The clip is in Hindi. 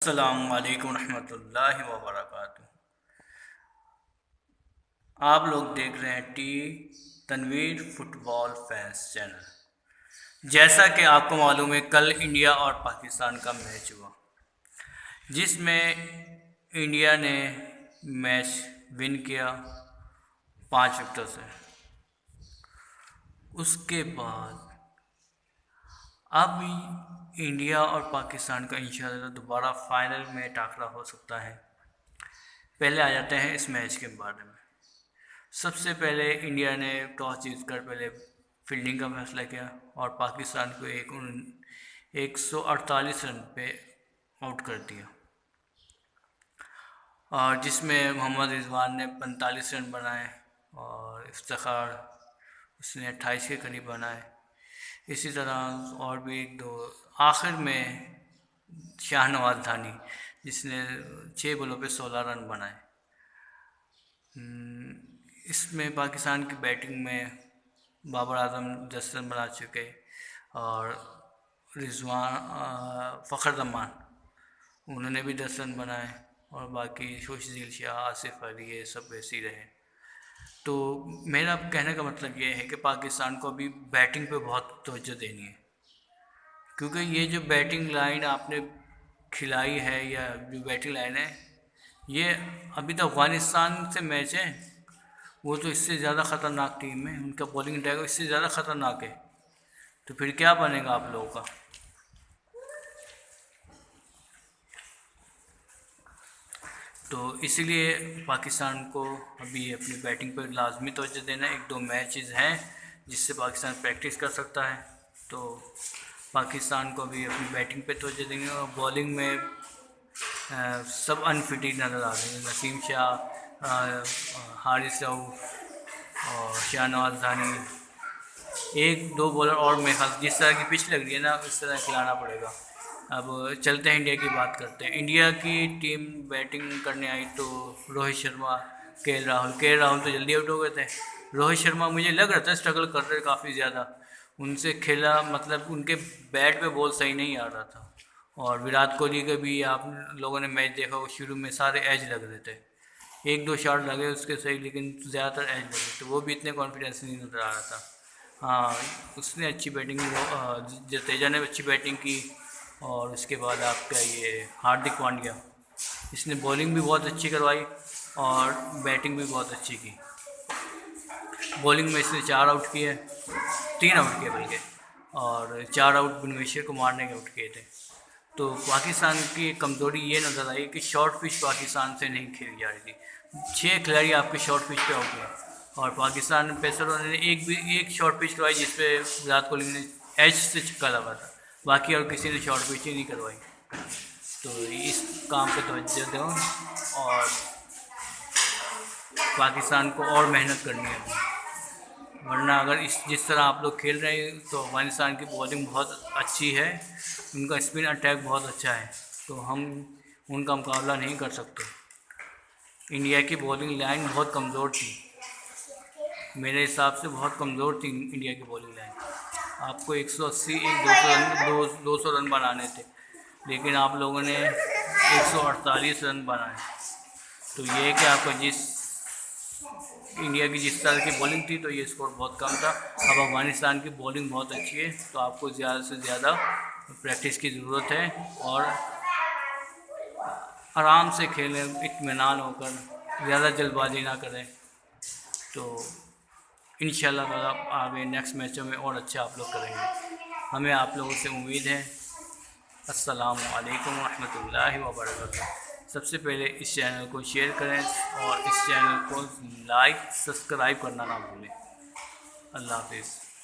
अस्सलामु अलैकुम रहमतुल्लाहि व बरकातुहू। आप लोग देख रहे हैं तनवीर फुटबॉल फैंस चैनल। जैसा कि आपको मालूम है, कल इंडिया और पाकिस्तान का मैच हुआ जिसमें इंडिया ने मैच विन किया 5 विकेटों से। उसके बाद अब इंडिया और पाकिस्तान का इंशाअल्लाह दोबारा फाइनल में टाकरा हो सकता है। पहले आ जाते हैं इस मैच के बारे में। सबसे पहले इंडिया ने टॉस जीतकर पहले फील्डिंग का फैसला किया और पाकिस्तान को 148 रन पे आउट कर दिया, और जिसमें मोहम्मद रिजवान ने 45 रन बनाए और इफ्तिखार उसने 28 के करीब बनाए। इसी तरह और भी एक दो, आखिर में शाहनवाज धानी जिसने 6 बॉलों पे 16 रन बनाए। इसमें पाकिस्तान की बैटिंग में बाबर आजम 10 रन बना चुके और फ़खर जमान उन्होंने भी 10 रन बनाए, और बाकी खुशदिल शाह, आसिफ अली, ये सब वैसे ही रहे। तो मेरा कहने का मतलब ये है कि पाकिस्तान को अभी बैटिंग पे बहुत तवज्जो देनी है, क्योंकि ये जो बैटिंग लाइन आपने खिलाई है या जो बैटिंग लाइन है, ये अभी तो अफ़गानिस्तान से मैच है, वो तो इससे ज़्यादा ख़तरनाक टीम है, उनका बॉलिंग अटैक इससे ज़्यादा ख़तरनाक है। तो फिर क्या बनेगा आप लोगों का? तो इसलिए पाकिस्तान को अभी अपनी बैटिंग पर लाजमी तवज्जो देना है। 1-2 मैचेस हैं जिससे पाकिस्तान प्रैक्टिस कर सकता है, तो पाकिस्तान को अभी अपनी बैटिंग पे तवज्जो देंगे। और बॉलिंग में सब अनफिट ही नज़र आ रहे हैं। नसीम शाह, हारिस रऊफ़ और शाहनवाज धानी, 1-2 बॉलर और मेरे ख्याल जिस तरह की पिच लग रही है ना, उस तरह खिलाना पड़ेगा। अब चलते हैं इंडिया की बात करते हैं। इंडिया की टीम बैटिंग करने आई तो रोहित शर्मा, के राहुल तो जल्दी आउट हो गए थे। रोहित शर्मा मुझे लग रहा था स्ट्रगल कर रहे काफ़ी ज़्यादा, उनसे खेला मतलब उनके बैट पे बॉल सही नहीं आ रहा था। और विराट कोहली के भी आप लोगों ने मैच देखा, वो शुरू में सारे एज लग रहे थे, 1-2 शॉट लगे उसके सही, लेकिन ज़्यादातर एज लगे, तो वो भी इतने कॉन्फिडेंस नहीं नज़र आ रहा था। हाँ, उसने अच्छी बैटिंग, जडेजा ने अच्छी बैटिंग की। और उसके बाद आपका ये हार्दिक पांड्या, इसने बॉलिंग भी बहुत अच्छी करवाई और बैटिंग भी बहुत अच्छी की। बॉलिंग में इसने 4 आउट किए, 3 आउट किए बल्कि, और 4 आउट भुवनेश्वर कुमार ने आउट किए थे। तो पाकिस्तान की कमज़ोरी ये नज़र आई कि शॉर्ट पिच पाकिस्तान से नहीं खेली जा रही थी। 6 खिलाड़ी आपके शॉर्ट पिच पे आउट हुए, और पाकिस्तान पेसरों ने एक शॉर्ट पिच करवाई जिसपे विराट कोहली ने एज से छक्का लगा था, बाकी और किसी ने शॉर्ट पिच ही नहीं करवाई। तो इस काम पे तवज्जो दो और पाकिस्तान को और मेहनत करनी है, वरना अगर जिस तरह आप लोग खेल रहे हैं तो अफ़गानिस्तान की बॉलिंग बहुत अच्छी है, उनका स्पिन अटैक बहुत अच्छा है, तो हम उनका मुकाबला नहीं कर सकते। इंडिया की बॉलिंग लाइन बहुत कमज़ोर थी, मेरे हिसाब से बहुत कमज़ोर थी इंडिया की बॉलिंग लाइन। आपको 180 200 रन बनाने थे, लेकिन आप लोगों ने 148 रन बनाए। तो ये है कि आपका इंडिया की जिस तरह की बॉलिंग थी तो ये स्कोर बहुत कम था। अब अफ़गानिस्तान की बॉलिंग बहुत अच्छी है, तो आपको ज़्यादा से ज़्यादा प्रैक्टिस की ज़रूरत है और आराम से खेलें, इत्मीनान होकर, ज़्यादा जल्दबाजी ना करें। तो इंशाल्लाह ताला आगे नेक्स्ट मैचों में और अच्छा आप लोग करेंगे, हमें आप लोगों से उम्मीद है। अस्सलामु अलैकुम रहमतुल्लाहि व बरकातुहू। सबसे पहले इस चैनल को शेयर करें और इस चैनल को लाइक सब्सक्राइब करना ना भूलें। अल्लाह हाफिज़।